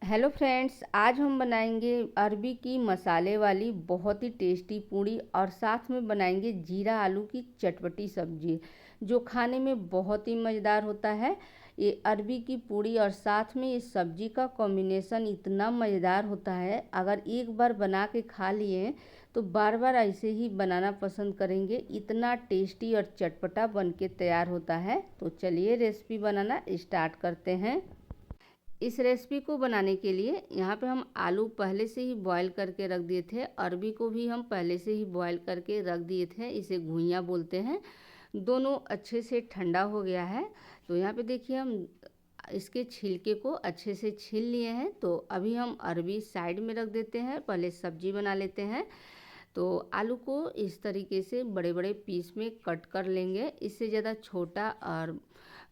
Hello friends, आज हम बनाएंगे अरबी की मसाले वाली बहुत ही टेस्टी पूड़ी और साथ में बनाएंगे जीरा आलू की चटपटी सब्जी जो खाने में बहुत ही मज़ेदार होता है। ये अरबी की पूड़ी और साथ में इस सब्जी का कॉम्बिनेशन इतना मज़ेदार होता है, अगर एक बार बना के खा लिए तो बार बार ऐसे ही बनाना पसंद करेंगे। इतना टेस्टी और चटपटा बन के तैयार होता है। तो चलिए रेसिपी बनाना स्टार्ट करते हैं। इस रेसिपी को बनाने के लिए यहाँ पे हम आलू पहले से ही बॉईल करके रख दिए थे। अरबी को भी हम पहले से ही बॉईल करके रख दिए थे, इसे घुइयाँ बोलते हैं। दोनों अच्छे से ठंडा हो गया है। तो यहाँ पे देखिए हम इसके छिलके को अच्छे से छील लिए हैं। तो अभी हम अरबी साइड में रख देते हैं, पहले सब्जी बना लेते हैं। तो आलू को इस तरीके से बड़े बड़े पीस में कट कर लेंगे। इससे ज़्यादा छोटा और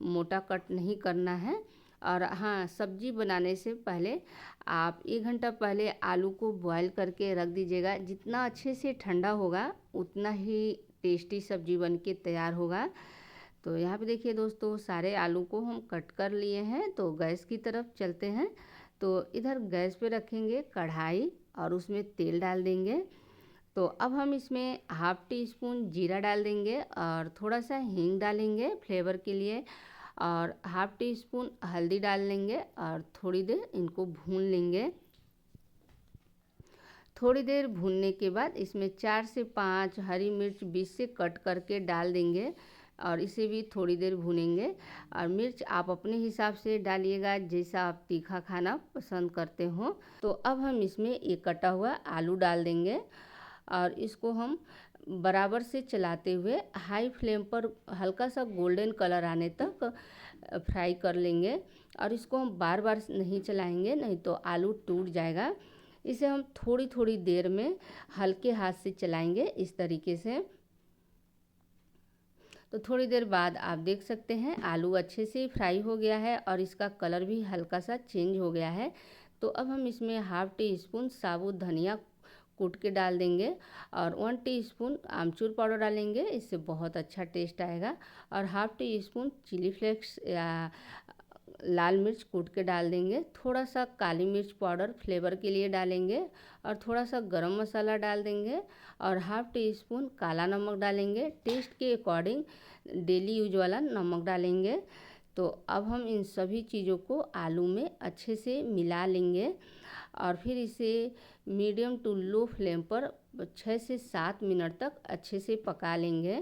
मोटा कट नहीं करना है। और हाँ, सब्जी बनाने से पहले आप 1 घंटा पहले आलू को बॉईल करके रख दीजिएगा। जितना अच्छे से ठंडा होगा उतना ही टेस्टी सब्जी बन के तैयार होगा। तो यहाँ पे देखिए दोस्तों, सारे आलू को हम कट कर लिए हैं। तो गैस की तरफ चलते हैं। तो इधर गैस पे रखेंगे कढ़ाई और उसमें तेल डाल देंगे। तो अब हम इसमें हाफ़ टी स्पून जीरा डाल देंगे और थोड़ा सा हींग डालेंगे फ्लेवर के लिए, और हाफ़ टी स्पून हल्दी डाल लेंगे और थोड़ी देर इनको भून लेंगे। थोड़ी देर भूनने के बाद इसमें 4 से 5 हरी मिर्च बीच से कट करके डाल देंगे और इसे भी थोड़ी देर भूनेंगे। और मिर्च आप अपने हिसाब से डालिएगा, जैसा आप तीखा खाना पसंद करते हो। तो अब हम इसमें एक कटा हुआ आलू डाल देंगे और इसको हम बराबर से चलाते हुए हाई फ्लेम पर हल्का सा गोल्डन कलर आने तक फ्राई कर लेंगे। और इसको हम बार बार नहीं चलाएंगे, नहीं तो आलू टूट जाएगा। इसे हम थोड़ी थोड़ी देर में हल्के हाथ से चलाएंगे इस तरीके से। तो थोड़ी देर बाद आप देख सकते हैं आलू अच्छे से फ्राई हो गया है और इसका कलर भी हल्का सा चेंज हो गया है। तो अब हम इसमें हाफ़ टी स्पून साबुत धनिया कूट के डाल देंगे और 1 टीस्पून आमचूर पाउडर डालेंगे, इससे बहुत अच्छा टेस्ट आएगा। और half teaspoon chilli flakes या लाल मिर्च कूट के डाल देंगे। थोड़ा सा काली मिर्च पाउडर फ्लेवर के लिए डालेंगे और थोड़ा सा गरम मसाला डाल देंगे और हाफ़ टी स्पून काला नमक डालेंगे। टेस्ट के अकॉर्डिंग डेली यूज वाला नमक डालेंगे। तो अब हम इन सभी चीज़ों को आलू में अच्छे से मिला लेंगे और फिर इसे मीडियम टू लो फ्लेम पर 6 से 7 मिनट तक अच्छे से पका लेंगे।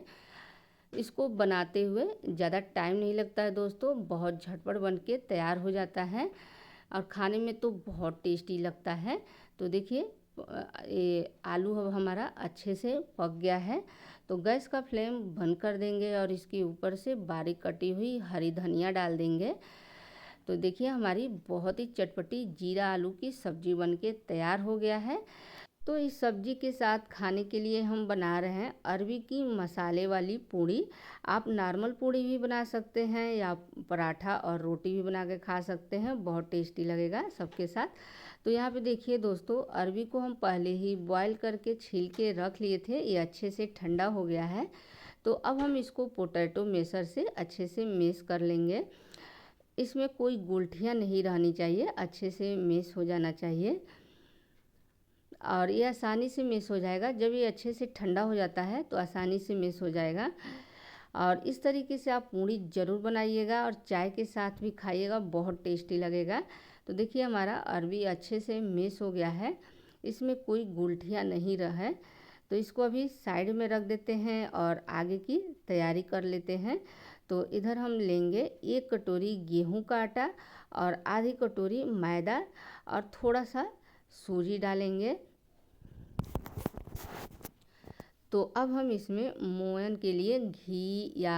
इसको बनाते हुए ज़्यादा टाइम नहीं लगता है दोस्तों, बहुत झटपट बन के तैयार हो जाता है और खाने में तो बहुत टेस्टी लगता है। तो देखिए ये आलू अब हमारा अच्छे से पक गया है। तो गैस का फ्लेम बंद कर देंगे और इसके ऊपर से बारीक कटी हुई हरी धनिया डाल देंगे। तो देखिए हमारी बहुत ही चटपटी जीरा आलू की सब्जी बनके तैयार हो गया है। तो इस सब्जी के साथ खाने के लिए हम बना रहे हैं अरबी की मसाले वाली पूड़ी। आप नॉर्मल पूड़ी भी बना सकते हैं या पराठा और रोटी भी बना के खा सकते हैं, बहुत टेस्टी लगेगा सबके साथ। तो यहाँ पे देखिए दोस्तों, अरबी को हम पहले ही बॉईल करके छील के रख लिए थे, ये अच्छे से ठंडा हो गया है। तो अब हम इसको पोटैटो मैशर से अच्छे से मैश कर लेंगे। इसमें कोई गुठलियाँ नहीं रहनी चाहिए, अच्छे से मैश हो जाना चाहिए और ये आसानी से मैश हो जाएगा। जब ये अच्छे से ठंडा हो जाता है तो आसानी से मैश हो जाएगा। और इस तरीके से आप पूड़ी ज़रूर बनाइएगा और चाय के साथ भी खाइएगा, बहुत टेस्टी लगेगा। तो देखिए हमारा अरबी अच्छे से मैश हो गया है, इसमें कोई गुठलियाँ नहीं रहे। तो इसको अभी साइड में रख देते हैं और आगे की तैयारी कर लेते हैं। तो इधर हम लेंगे 1 कटोरी गेहूं का आटा और आधी कटोरी मैदा और थोड़ा सा सूजी डालेंगे। तो अब हम इसमें मोयन के लिए घी या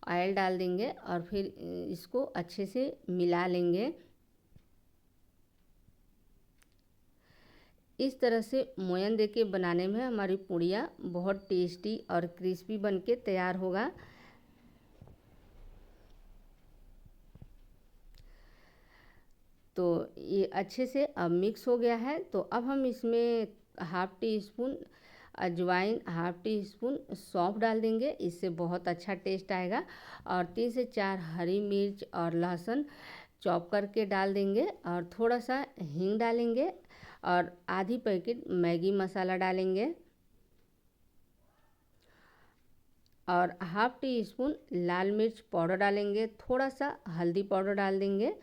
ऑयल डाल देंगे और फिर इसको अच्छे से मिला लेंगे। इस तरह से मोयन देके बनाने में हमारी पूड़ियाँ बहुत टेस्टी और क्रिस्पी बनके तैयार होगा। तो ये अच्छे से अब मिक्स हो गया है। तो अब हम इसमें हाफ़ टी स्पून अजवाइन, हाफ़ टी स्पून सौंफ डाल देंगे, इससे बहुत अच्छा टेस्ट आएगा। और 3 से 4 हरी मिर्च और लहसुन चॉप करके डाल देंगे और थोड़ा सा हींग डालेंगे और आधी पैकेट मैगी मसाला डालेंगे और हाफ टी स्पून लाल मिर्च पाउडर डालेंगे, थोड़ा सा हल्दी पाउडर डाल देंगे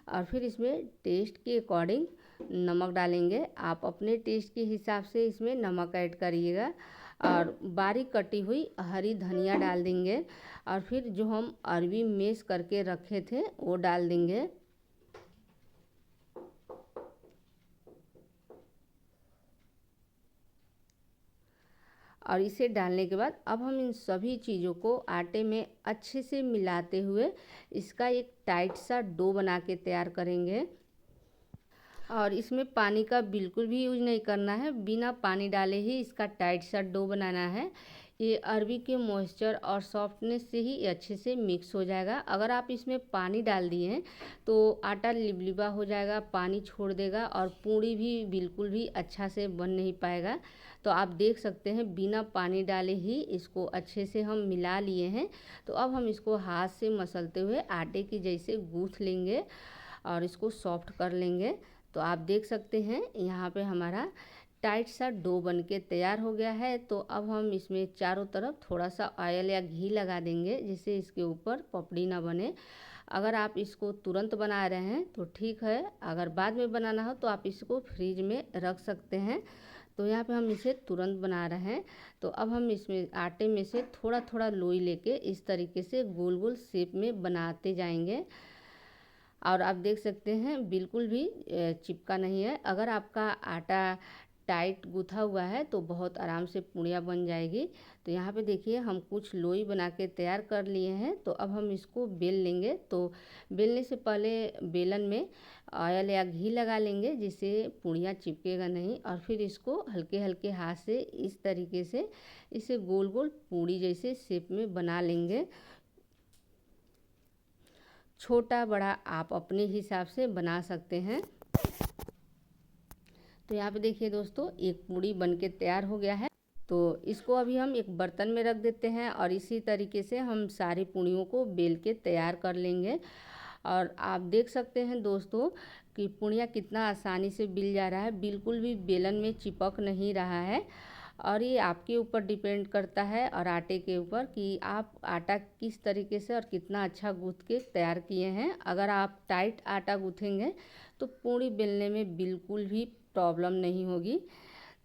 और फिर इसमें टेस्ट के अकॉर्डिंग नमक डालेंगे। आप अपने टेस्ट के हिसाब से इसमें नमक ऐड करिएगा और बारीक कटी हुई हरी धनिया डाल देंगे और फिर जो हम अरबी मैश करके रखे थे वो डाल देंगे। और इसे डालने के बाद अब हम इन सभी चीज़ों को आटे में अच्छे से मिलाते हुए इसका एक टाइट सा डो बना के तैयार करेंगे। और इसमें पानी का बिल्कुल भी यूज नहीं करना है, बिना पानी डाले ही इसका टाइट सा डो बनाना है। ये अरबी के मॉइस्चर और सॉफ्टनेस से ही अच्छे से मिक्स हो जाएगा। अगर आप इसमें पानी डाल दिए हैं तो आटा लिबलिबा हो जाएगा, पानी छोड़ देगा और पूड़ी भी बिल्कुल भी अच्छा से बन नहीं पाएगा। तो आप देख सकते हैं बिना पानी डाले ही इसको अच्छे से हम मिला लिए हैं। तो अब हम इसको हाथ से मसलते हुए आटे की जैसे गूँथ लेंगे और इसको सॉफ्ट कर लेंगे। तो आप देख सकते हैं यहाँ पे हमारा टाइट सा डो बन के तैयार हो गया है। तो अब हम इसमें चारों तरफ थोड़ा सा ऑयल या घी लगा देंगे जिससे इसके ऊपर पपड़ी ना बने। अगर आप इसको तुरंत बना रहे हैं तो ठीक है, अगर बाद में बनाना हो तो आप इसको फ्रीज में रख सकते हैं। तो यहाँ पे हम इसे तुरंत बना रहे हैं। तो अब हम इसमें आटे में से थोड़ा थोड़ा लोई लेके इस तरीके से गोल गोल शेप में बनाते जाएंगे और आप देख सकते हैं बिल्कुल भी चिपका नहीं है। अगर आपका आटा टाइट गूथा हुआ है तो बहुत आराम से पूड़ियाँ बन जाएगी। तो यहाँ पे देखिए हम कुछ लोई बना के तैयार कर लिए हैं। तो अब हम इसको बेल लेंगे। तो बेलने से पहले बेलन में ऑयल या घी लगा लेंगे जिससे पूड़ियाँ चिपकेगा नहीं और फिर इसको हल्के हल्के हाथ से इस तरीके से इसे गोल गोल पूड़ी जैसे शेप में बना लेंगे। छोटा बड़ा आप अपने हिसाब से बना सकते हैं। तो यहाँ पे देखिए दोस्तों एक पूड़ी बनके तैयार हो गया है। तो इसको अभी हम एक बर्तन में रख देते हैं और इसी तरीके से हम सारी पूड़ियों को बेल के तैयार कर लेंगे। और आप देख सकते हैं दोस्तों कि पूड़ियाँ कितना आसानी से बिल जा रहा है, बिल्कुल भी बेलन में चिपक नहीं रहा है। और ये आपके ऊपर डिपेंड करता है और आटे के ऊपर कि आप आटा किस तरीके से और कितना अच्छा गूँथ के तैयार किए हैं। अगर आप टाइट आटा गूँथेंगे तो पूड़ी बेलने में बिल्कुल भी प्रॉब्लम नहीं होगी।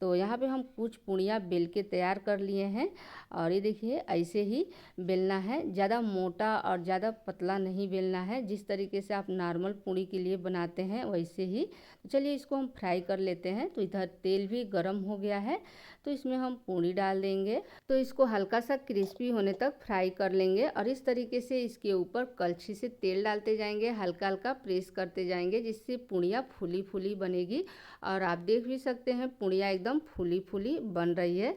तो यहाँ पे हम कुछ पूड़ियाँ बेल के तैयार कर लिए हैं और ये देखिए ऐसे ही बेलना है, ज़्यादा मोटा और ज़्यादा पतला नहीं बेलना है। जिस तरीके से आप नॉर्मल पूड़ी के लिए बनाते हैं वैसे ही। तो चलिए इसको हम फ्राई कर लेते हैं। तो इधर तेल भी गर्म हो गया है तो इसमें हम पूड़ी डाल देंगे। तो इसको हल्का सा क्रिस्पी होने तक फ्राई कर लेंगे और इस तरीके से इसके ऊपर कलछी से तेल डालते जाएंगे, हल्का हल्का प्रेस करते जाएंगे जिससे पूड़ियाँ फूली फूली बनेगी। और आप देख भी सकते हैं पूड़ियाँ एकदम फूली फूली बन रही है।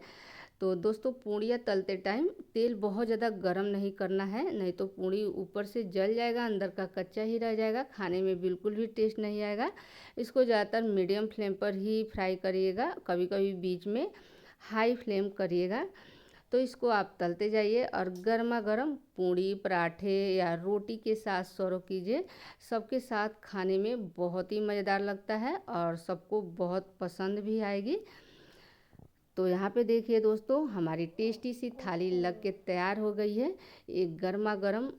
तो दोस्तों पूड़ियाँ तलते टाइम तेल बहुत ज़्यादा गर्म नहीं करना है, नहीं तो पूड़ी ऊपर से जल जाएगा, अंदर का कच्चा ही रह जाएगा, खाने में बिल्कुल भी टेस्ट नहीं आएगा। इसको ज़्यादातर मीडियम फ्लेम पर ही फ्राई करिएगा, कभी कभी बीच में हाई फ्लेम करिएगा। तो इसको आप तलते जाइए और गर्मा गर्म पूड़ी पराठे या रोटी के साथ सर्व कीजिए। सबके साथ खाने में बहुत ही मज़ेदार लगता है और सबको बहुत पसंद भी आएगी। तो यहाँ पे देखिए दोस्तों हमारी टेस्टी सी थाली लग के तैयार हो गई है। एक गर्मा गर्म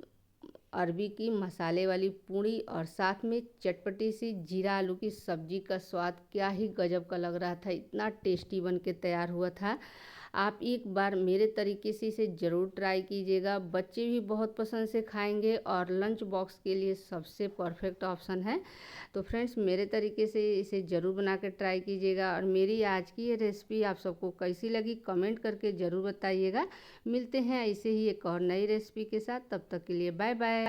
अरबी की मसाले वाली पूड़ी और साथ में चटपटी सी जीरा आलू की सब्जी का स्वाद क्या ही गजब का लग रहा था, इतना टेस्टी बन के तैयार हुआ था। आप एक बार मेरे तरीके से इसे ज़रूर ट्राई कीजिएगा, बच्चे भी बहुत पसंद से खाएंगे और लंच बॉक्स के लिए सबसे परफेक्ट ऑप्शन है। तो फ्रेंड्स मेरे तरीके से इसे ज़रूर बना कर ट्राई कीजिएगा और मेरी आज की ये रेसिपी आप सबको कैसी लगी कमेंट करके ज़रूर बताइएगा। मिलते हैं ऐसे ही एक और नई रेसिपी के साथ, तब तक के लिए बाय बाय।